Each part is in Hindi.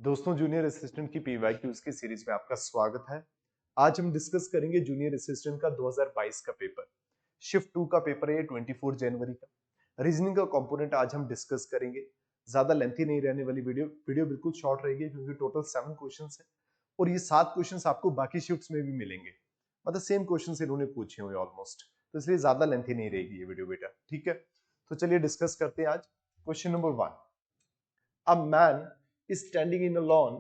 दोस्तों, जूनियर असिस्टेंट की पीवाईक्यूज की सीरीज में आपका स्वागत है। आज हम डिस्कस करेंगे जूनियर असिस्टेंट का 2022 का पेपर। शिफ्ट 2 का पेपर है 24 जनवरी का। रीजनिंग का कंपोनेंट आज हम डिस्कस करेंगे। ज्यादा लेंथी नहीं रहने वाली वीडियो बिल्कुल शॉर्ट रहेगी क्योंकि टोटल 7 क्वेश्चंस है और ये 7 क्वेश्चंस आपको बाकी शिफ्ट्स में भी मिलेंगे। मतलब सेम क्वेश्चंस इन्होंने पूछे हुए ऑलमोस्ट, तो इसलिए ज्यादा लेंथी नहीं रहेगी ये वीडियो बेटा। ठीक है, तो चलिए डिस्कस करते हैं आज। Question number 1, a man is standing in a lawn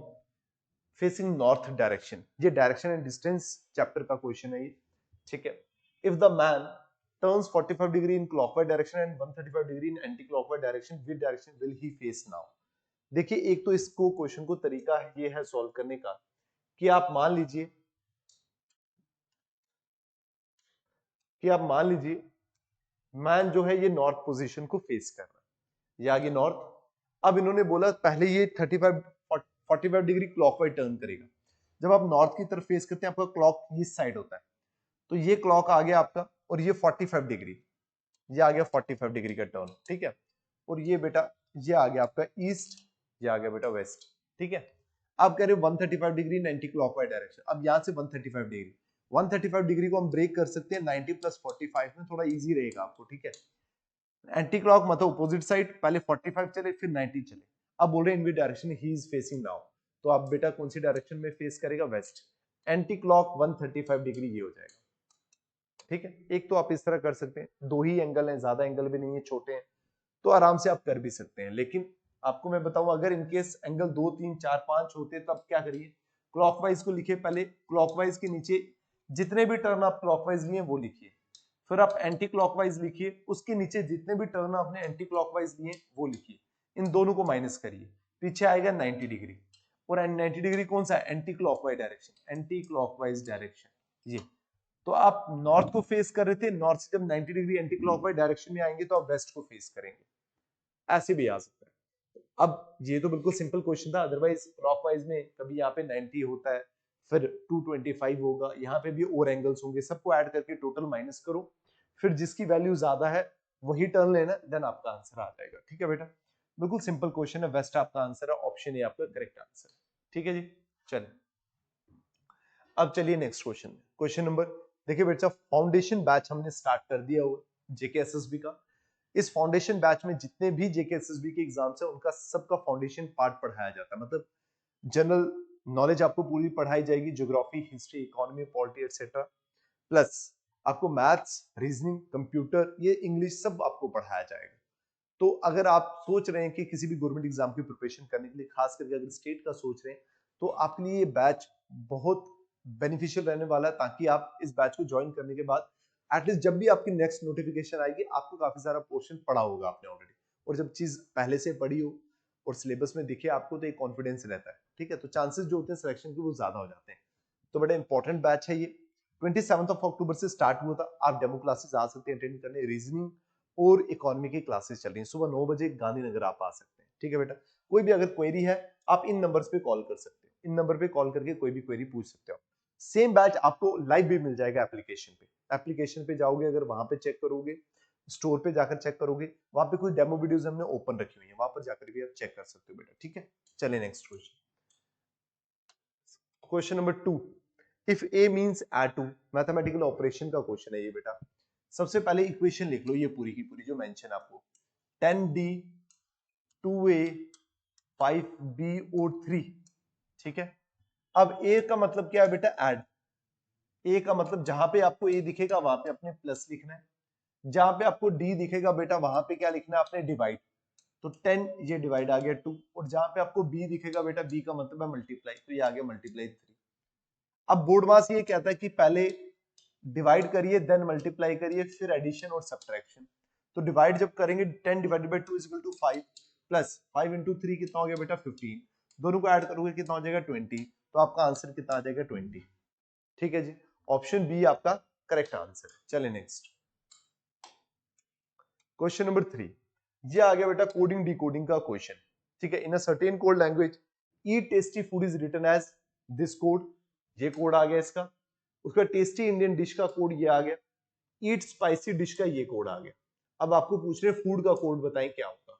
facing north direction। ये डायरेक्शन एंड डिस्टेंस चैप्टर का क्वेश्चन है ये। ठीक है, if the man turns 45 degree in clockwise direction and 135 degree in anti-clockwise direction, which direction will he face now? देखिए, एक तो इसको क्वेश्चन को तरीका ये है सॉल्व करने का कि आप मान लीजिए मैन जो है ये नॉर्थ पोजीशन को फेस कर रहा है, ये आगे नॉर्थ। अब इन्होंने बोला पहले ये 45 डिग्री क्लॉकवाइज टर्न करेगा। जब आप नॉर्थ की तरफ फेस करते हैं आपका क्लॉक इस साइड होता है, तो ये क्लॉक आ गया आपका और ये 45 डिग्री, ये आ गया 45 डिग्री का टर्न। ठीक है, और ये बेटा ये आ गया आपका ईस्ट, ये आ गया बेटा वेस्ट। ठीक है, आप कह रहे हो 135 डिग्री 90 क्लॉकवाइज डायरेक्शन। अब यहां से 135 डिग्री को हम ब्रेक कर सकते हैं 90 प्लस 45 में, थोड़ा इजी रहेगा आपको। ठीक है, एंटी क्लॉक मतलब अपोजिट साइड, पहले 45 चले फिर 90 चले। अब बोल रहे हैं in which direction he is facing now, तो आप बेटा कौन सी डायरेक्शन में फेस करेगा? वेस्ट। एंटी क्लॉक 135 डिग्री ये हो जाएगा। ठीक है, एक तो आप इस तरह कर सकते हैं, दो ही एंगल हैं, ज्यादा एंगल भी नहीं है, छोटे हैं, तो आराम से आप कर भी सकते हैं। लेकिन आपको मैं बताऊं, अगर इनकेस एंगल 2 3 4 5 होते तब क्या करिए? क्लॉकवाइज को लिखिए पहले, क्लॉकवाइज के नीचे जितने भी टर्न आप क्लॉकवाइज लिए वो लिखिए, फिर आप एंटी क्लॉकवाइज लिखिए, उसके नीचे जितने भी टर्न आपने एंटी क्लॉकवाइज लिए वो लिखिए, इन दोनों को माइनस करिए, पीछे आएगा 90 डिग्री। और 90 डिग्री कौन सा? Anti clockwise direction, anti clockwise direction ये। तो आप नॉर्थ को फेस कर रहे थे, नॉर्थ से जब 90 डिग्री एंटी क्लॉकवाइज डायरेक्शन में आएंगे तो आप वेस्ट को फेस करेंगे। ऐसे भी आ सकता है। अब ये तो बिल्कुल सिंपल क्वेश्चन था, अदरवाइज क्लॉकवाइज में कभी यहाँ पे 90 होता है, फिर 225 होगा, यहाँ पे भी और एंगल्स होंगे, सबको ऐड करके टोटल माइनस करो, फिर जिसकी वैल्यू ज्यादा है वही टर्न लेना, देन आपका आंसर आ जाएगा। ठीक है बेटा, बिल्कुल सिंपल क्वेश्चन है, वेस्ट आपका आंसर है, ऑप्शन ए आपका करेक्ट आंसर है। ठीक है जी, चलिए अब चलिए नेक्स्ट क्वेश्चन। क्वेश्चन नंबर, देखिए बेटा, फाउंडेशन बैच हमने स्टार्ट कर दिया हुआ जेके एसएसबी का। इस फाउंडेशन बैच में जितने भी जेके एसएसबी के एग्जाम्स है उनका सबका फाउंडेशन पार्ट पढ़ाया जाता है। मतलब जनरल नॉलेज आपको पूरी पढ़ाई जाएगी, geography, history, economy, polity etcetera, plus आपको मैथ्स, रीजनिंग, कंप्यूटर, ये इंग्लिश सब आपको पढ़ाया जाएगा। तो अगर आप सोच रहे हैं कि किसी भी गवर्नमेंट एग्जाम की प्रिपरेशन करने के लिए, खास करके अगर स्टेट का सोच रहे हैं, तो आपके लिए ये बैच बहुत बेनिफिशियल रहने वाला है, ताकि आप इस बैच को ज्वाइन करने के बाद एटलीस्ट जब भी आपकी नेक्स्ट नोटिफिकेशन आएगी आपको काफी सारा पोर्शन पढ़ा होगा आपने ऑलरेडी, और जब चीज पहले से पढ़ी हो और सिलेबस में दिखे आपको तो एक कॉन्फिडेंस रहता है। ठीक है, तो चांसेस जो होते हैं सिलेक्शन के वो ज्यादा हो जाते हैं। तो बड़ा इंपॉर्टेंट बैच है ये। 27 अक्टूबर से स्टार्ट हुआ था, आप डेमो क्लासेस आ सकते हैं अटेंड करने। रीजनिंग और इकोनॉमी की क्लासेस चल रही हैं, सुबह 9 बजे गांधीनगर आप आ सकते हैं। ठीक है बेटा, कोई भी अगर क्वेरी है आप इन नंबर्स पे कॉल कर सकते हैं, इन नंबर पे कॉल करके कोई भी क्वेरी पूछ सकते हो। सेम बैच आपको लाइव भी मिल जाएगा एप्लीकेशन पे। एप्लीकेशन पे जाओगे, अगर वहां पे चेक करोगे, स्टोर पे जाकर चेक करोगे, वहां पे कुछ डेमो वीडियोस हमने ओपन रखी हुई है, वहां पर जाकर भी आप चेक कर सकते हो बेटा। ठीक है, चलिए next question. Question number 2, if A means add to, mathematical operation का क्वेश्चन है ये बेटा। सबसे पहले इक्वेशन लिख लो ये पूरी की पूरी जो मेंशन आपको, 10d 2a 5b और 3। ठीक है, अब a का मतलब क्या है बेटा? ऐड। a का मतलब जहां पे आपको a दिखेगा वहां पे आपने प्लस लिखना है, जहां पे आपको d दिखेगा बेटा वहां पे क्या लिखना है? आपने डिवाइड। तो 10 ये डिवाइड आ गया 2, और जहां पे आपको b दिखेगा बेटा, b का मतलब है मल्टीप्लाई, तो ये आ गया मल्टीप्लाई 3। अब बोर्ड मास ये कहता है कि पहले डिवाइड करिए देन मल्टीप्लाई करिए, फिर एडिशन और सब्ट्रैक्शन। तो डिवाइड जब करेंगे 10 divided by 2 is equal to 5, plus 5 into 3 कितना हो गया बेटा? 15। दोनों को ऐड करोगे कितना हो जाएगा? 20। तो आपका आंसर कितना आ जाएगा? 20। ठीक है जी, ऑप्शन बी आपका करेक्ट आंसर है। चले नेक्स्ट क्वेश्चन नंबर 3। ये आ गया बेटा कोडिंग डिकोडिंग का क्वेश्चन। ठीक है, in a certain code language eat tasty food is written as this code, ये कोड आ गया इसका। उसका टेस्टी इंडियन डिश का कोड ये आ गया, ईट स्पाइसी डिश का ये कोड आ गया। अब आपको पूछ रहे फूड का कोड बताएं क्या होगा।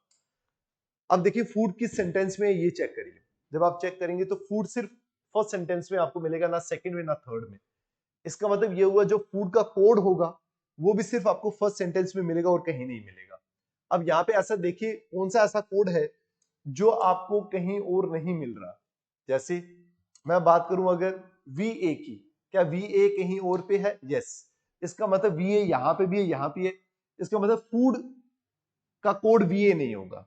अब देखिए फूड किस सेंटेंस में है ये चेक करिए। जब आप चेक करेंगे तो फूड सिर्फ फर्स्ट सेंटेंस में आपको मिलेगा, ना सेकंड में ना थर्ड में। इसका मतलब ये हुआ जो फूड का कोड होगा वो भी सिर्फ आपको फर्स्ट सेंटेंस में मिलेगा और कहीं नहीं मिलेगा। अब यहाँ पे ऐसा देखिए कौन सा ऐसा कोड है जो आपको कहीं और नहीं मिल रहा। जैसे मैं बात करूं अगर VA की, क्या VA कहीं और पे है? यस। इसका मतलब VA यहाँ पे भी है, यहाँ पे है। इसका मतलब फूड का कोड VA नहीं होगा,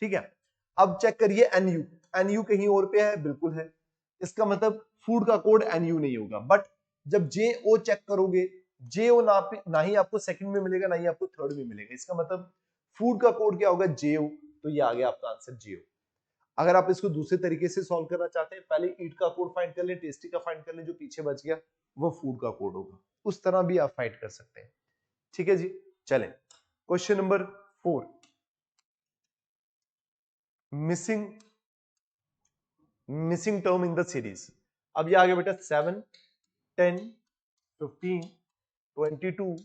ठीक है। अब चेक करिए NU, NU कहीं और पे है, बिल्कुल है। इसका मतलब फूड का कोड NU नहीं होगा। बट जब JO चेक करोगे, JO ना ही आपको सेकंड में मिलेगा ना ही आपको थर्ड में मिलेगा। इसका मतलब फूड का कोड क्या होगा? JO। तो ये आ गया आपका आंसर JO। अगर आप इसको दूसरे तरीके से सॉल्व करना चाहते हैं, पहले ईट का कोड फाइंड कर लें, टेस्टी का फाइंड कर लें, जो पीछे बच गया वो फूड का कोड होगा। उस तरह भी आप फाइंड कर सकते हैं, ठीक है जी। चलें question number 4, missing term in the series. अब ये आ गया बेटा 7, 10, 15, 22,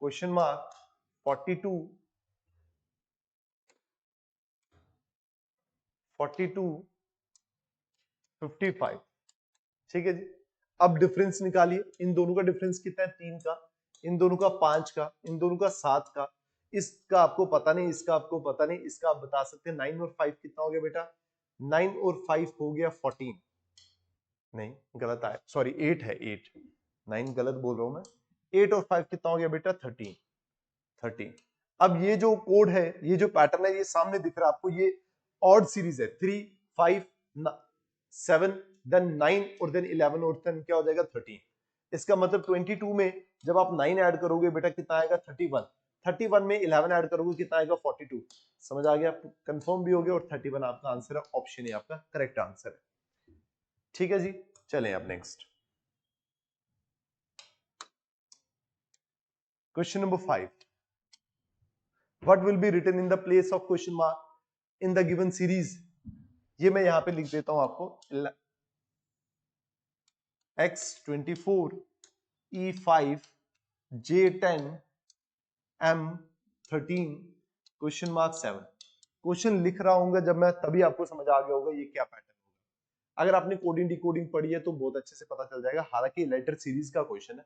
क्वेश्चन मार्क, 42, 42, 55, ठीक है जी। अब डिफरेंस निकालिए, इन दोनों का डिफरेंस कितना है? 3 का, इन दोनों का 5 का, इन दोनों का 7 का। इसका आपको पता नहीं, इसका आपको पता नहीं, इसका आप बता सकते हैं। 9 और 5 कितना हो गया बेटा? 9 और 5 हो गया 14, नहीं गलत आया, सॉरी 8 है, 8, 9 गलत बोल रहा हूं मैं। 8 और 5 कितना हो गया बेटा? 13, 13। अब ये जो कोड है, ये जो पैटर्न है, ये सामने दिख रहा है आपको, ये ऑड सीरीज है। 3, 5, 7, देन 9 और देन 11 और देन क्या हो जाएगा? 13। इसका मतलब 22 में जब आप 9 ऐड करोगे बेटा कितना आएगा? 31। 31 में 11 ऐड करोगे कितना आएगा? 42। समझ आ गया? कंफर्म भी हो गया और 31 आपका आंसर है, ऑप्शन ए आपका करेक्ट आंसर है, ठीक है जी। चलें अब next question number 5, what will be written in the place of question mark in the given series. ये मैं यहां पे लिख देता हूं आपको, X24, E5, J10, M13, question mark 7। Question लिख रहा हूँ जब मैं, तभी आपको समझ आ गया होगा ये क्या पैटर्न होगा। अगर आपने कोडिंग डिकोडिंग पढ़ी है तो बहुत अच्छे से पता चल जाएगा। हालांकि लेटर सीरीज का क्वेश्चन है,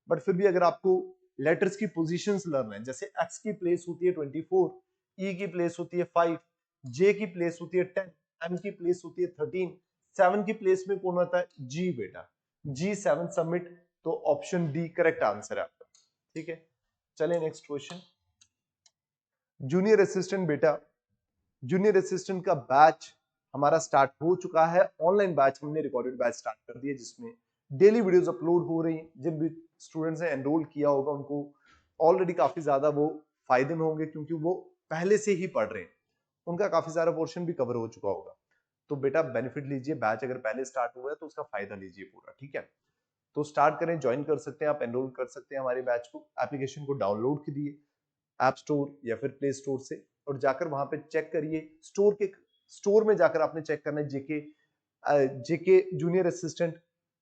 बट फिर भी अगर आपको लेटर्स की पोजीशंस लर्न है, जैसे X की प्लेस होती है 24, E की प्लेस होती है 5, J की प्लेस होती है 10, M की प्लेस होती है 13, 7 की प्लेस में कौन होता है? G बेटा, G7 सबमिट। तो ऑप्शन डी करेक्ट आंसर है आपका, ठीक है। चलिए नेक्स्ट क्वेश्चन, जूनियर असिस्टेंट बेटा, जूनियर असिस्टेंट का बैच हमारा स्टार्ट हो चुका है। ऑनलाइन बैच हमने रिकॉर्डेड बैच स्टार्ट कर दिया, जिसमें डेली वीडियोस अपलोड हो रही हैं। जिन भी स्टूडेंट्स ने एनरोल किया होगा उनको ऑलरेडी काफी ज्यादा वो फायदे में होंगे, क्योंकि वो पहले से ही पढ़ रहे हैं, उनका काफी सारा पोर्शन भी कवर हो चुका होगा। तो बेटा बेनिफिट लीजिए, बैच अगर पहले स्टार्ट हुआ है तो उसका फायदा लीजिए पूरा, ठीक है। तो स्टार्ट करें, ज्वाइन कर सकते हैं आप, एनरोल कर सकते हैं हमारे बैच को। एप्लीकेशन को डाउनलोड कीजिए ऐप स्टोर या फिर प्ले स्टोर से, और जाकर वहां पे चेक करिए। स्टोर में जाकर आपने चेक करना है जेके जूनियर असिस्टेंट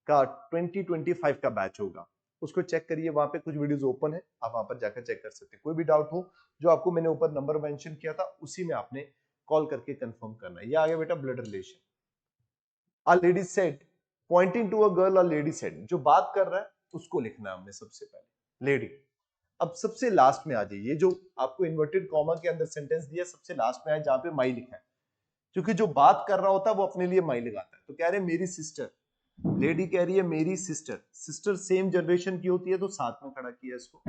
का 2025 का बैच होगा, उसको चेक करिए। वहां पे कुछ वीडियोस ओपन है, आप वहां पर जाकर चेक कर सकते हैं। कोई भी डाउट हो, जो आपको मैंने ऊपर नंबर मेंशन किया था उसी में आपने कॉल करके कंफर्म करना है। ये आ गया बेटा blood relation. A lady said, pointing to a girl, a lady said, जो बात कर रहा है उसको लिखना है हमने सबसे पहले, लेडी। अब सबसे लास्ट में आ जाइए, जो आपको इन्वर्टेड कॉमा के अंदर सेंटेंस दिया सबसे लास्ट में है जहां पे माई लिखा है, क्योंकि जो बात कर रहा होता है वो अपने लिए माई लगाता है। तो कह रहे हैं मेरी सिस्टर, लेडी कह रही है मेरी सिस्टर, सिस्टर सेम जनरेशन की होती है तो साथ में खड़ा किया इसको।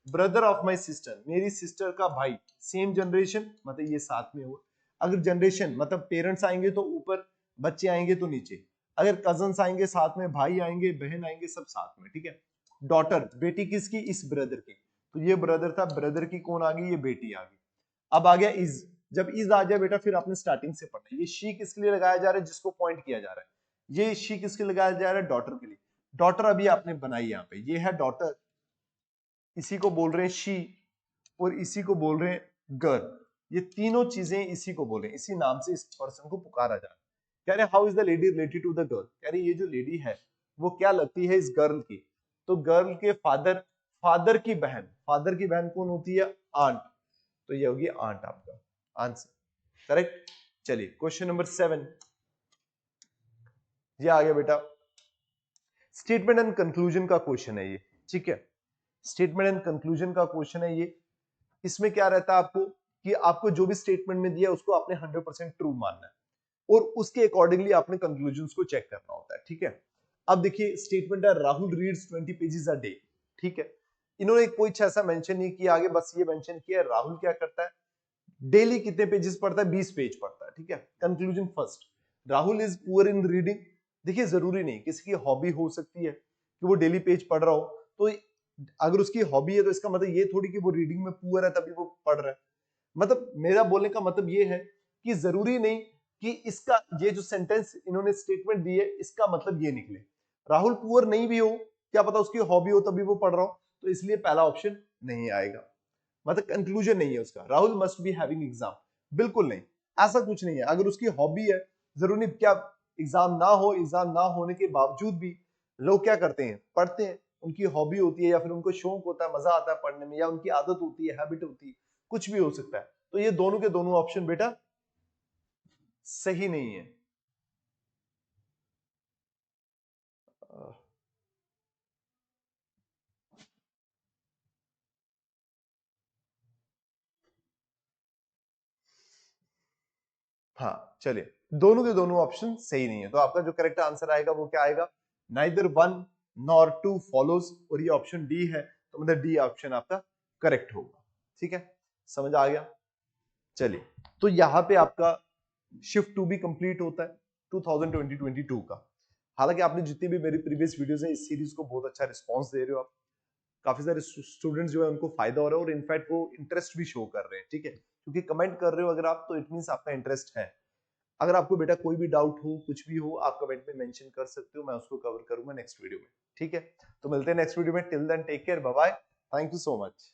ब्रदर ऑफ माई सिस्टर, मेरी सिस्टर का भाई, सेम जनरेशन मतलब ये साथ में हुआ। अगर जनरेशन मतलब पेरेंट्स आएंगे तो ऊपर, बच्चे आएंगे तो नीचे। अगर कजन्स आएंगे साथ में, भाई आएंगे, बहन आएंगे, सब साथ में, ठीक है। डॉटर, बेटी किसकी? इस ब्रदर की। तो ये ब्रदर था, ब्रदर की कौन आ गई? ये बेटी आ गई। अब आ गया इज, जब इज आ जाए बेटा फिर आपने स्टार्टिंग से पढ़ना है। ये शी किसके लिए लगाया जा रहा है? जिसको पॉइंट किया जा रहा है। ये शी किसके लिए लगाया जा रहा है? डॉटर के लिए। डॉटर अभी आपने बनाई यहाँ पे, ये है डॉटर, इसी को बोल रहे हैं शी, और इसी को बोल रहे हैं गर्ल। ये तीनों चीजें इसी को बोले, इसी नाम से इस पर्सन को पुकारा जा रहा है। कह रहे how is the lady related to the girl, कह रहे ये जो लेडी है वो क्या लगती है इस गर्ल की। तो गर्ल के फादर, फादर की बहन, फादर की बहन कौन होती है? आंट। तो ये होगी आंट आपका आंसर, करेक्ट। चलिए क्वेश्चन नंबर 7, ये आ गया बेटा स्टेटमेंट एंड कंक्लूजन का क्वेश्चन है ये, ठीक है। स्टेटमेंट एंड कंक्लूजन का क्वेश्चन है ये। इसमें क्या रहता है आपको कि आपको जो भी स्टेटमेंट में दिया उसको आपने 100% ट्रू मानना है और उसके अकॉर्डिंगली आपने कंक्लूजन्स को चेक करना होता है, ठीक है। अब देखिए स्टेटमेंट है Rahul reads 20 pages a day, ठीक है। इन्होंने कोई ऐसा मेंशन नहीं किया आगे, बस ये मेंशन किया राहुल क्या करता है, डेली कितने पेजेस पढ़ता है, 20 पेज पढ़ता है, ठीक है। Conclusion first, Rahul is poor in reading. देखिए जरूरी नहीं, किसी की हॉबी हो सकती है कि वो डेली पेज पढ़ रहा हो, तो अगर उसकी हॉबी है तो इसका मतलब ये थोड़ी कि वो रीडिंग में पुअर है तभी वो पढ़ रहा है। मतलब मेरा बोलने का मतलब ये है कि जरूरी नहीं कि इसका ये जो सेंटेंस इन्होंने स्टेटमेंट दी है इसका मतलब ये निकले। राहुल पुअर नहीं भी हो, क्या पता उसकी हॉबी हो तभी वो पढ़ रहा हो, तो इसलिए पहला ऑप्शन नहीं आएगा। मतलब कंक्लूजन नहीं है उसका, Rahul must be having exam, बिल्कुल नहीं, ऐसा कुछ नहीं है। अगर उसकी हॉबी है, जरूरी क्या एग्जाम ना हो, एग्जाम ना होने के बावजूद भी लोग क्या करते हैं, पढ़ते हैं, उनकी हॉबी होती है या फिर उनको शौक होता है, मजा आता है पढ़ने में, या उनकी आदत होती है, हैबिट होती है, कुछ भी हो सकता है। तो ये दोनों के दोनों ऑप्शन बेटा सही नहीं है। हाँ चलिए, दोनों के दोनों ऑप्शन सही नहीं है, तो आपका जो करेक्ट आंसर आएगा वो क्या आएगा, neither one nor two follows, और ये ऑप्शन डी है, तो मतलब डी ऑप्शन आपका करेक्ट होगा, ठीक है। समझ आ गया। चलिए, तो यहां पे आपका शिफ्ट टू भी कंप्लीट होता है 2020-22 का। हालांकि आपने जितनी भी मेरी प्रीवियस वीडियोस है इस सीरीज को बहुत अच्छा रिस्पांस दे रहे हो आप, काफी सारे स्टूडेंट्स जो है उनको फायदा हो रहा है और इनफैक्ट वो इंटरेस्ट भी शो कर रहे हैं, ठीक है, क्योंकि कमेंट कर रहे हो अगर आप, तो इट मींस आपका इंटरेस्ट है। अगर आपको बेटा कोई भी डाउट हो, कुछ भी हो, आप कमेंट में मेंशन कर सकते हो, मैं उसको कवर करूंगा नेक्स्ट वीडियो में, ठीक है। तो मिलते हैं नेक्स्ट वीडियो में, till then take care, bye bye, thank you so much.